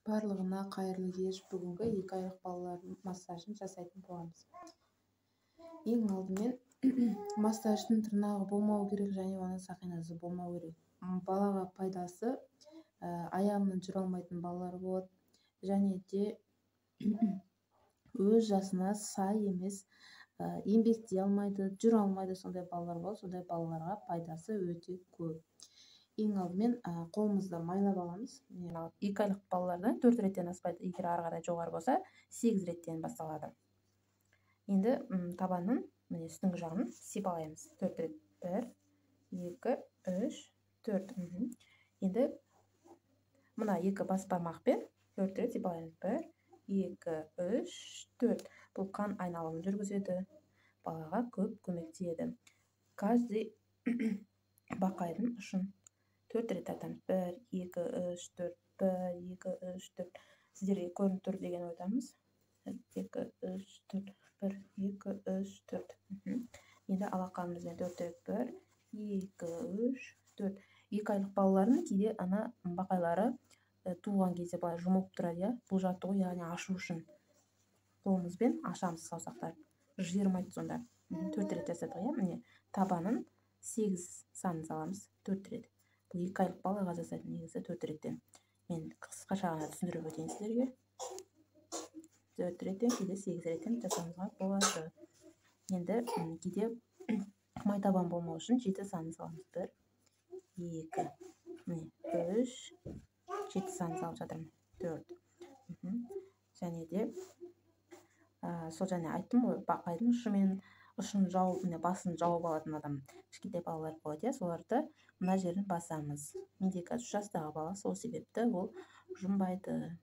Барлығына қайырлы кеш. Бүгінгі 2 айлық балалардың массажын жасайтын боламыз. Ең алдымен массаждың тырнағы болмау керек және оның сақинасы болмау керек. Балаға пайдасы аяғымен жүре алмайтын балалар болады және де өз жасына сай емес, еңбектей алмайды, жүре алмайды, сондай балалар болады. Сондай балаларға пайдасы өте көп. Ең алдымен қолымызды майлап аламыз. 2 айлық балаларда 4 реттен аспайды. Егер ары қарай жоғары болса 8 реттен басталады. Енді табанның үстіңгі жағын сипалаймыз. 4 рет. 1, 2, 3, 4. Енді мына 2 бас бармақпен 4 рет сипалаймыз. 1, 2, 3, 4. Бұл қан айналымын жүргізеді. Балаға көп көмектеседі. Каждый бақайдың ұшын 4 рет тартамыз. 1, 2, 3, 4. 1, 2, 3, 4. Сіздерге көрініп тұр деген ойдамыз. 1, 2, 3, 4. 1, 2, 3, 4. Енді алақанымызбен 4 рет. 1, 2, 3, 4. 2 айлық балалардың кейде ана бақайлары туылған кезде былай жұмылып тұрады. Бұл жаттығу яғни ашу үшін. Қолымызбен ашамыз саусақтарды. Жиырмайды сонда. 4 рет жасадық. Міне табанын 8 санын саламыз. 4 рет. Бұл 2 айлық балаға жасайтын негізі 4 реттен. Мен қысқаша ғана түсіндіріп өтейін сіздерге. 4 реттен кейде 8 реттен жасауымызға болады. Енді кейде майтабан болмау үшін 7 санын саламыз. 1, 2, 3, 7 санын салып жатырмын. 4. Және де сол және айттым ғой, бақайдың ұшын жауып, басын жауып алатын адам кішкентай балалар болады. Соларды мына жерін басамыз. Менде қазір 3 жастағы бала, сол себепті ол жұмбайды.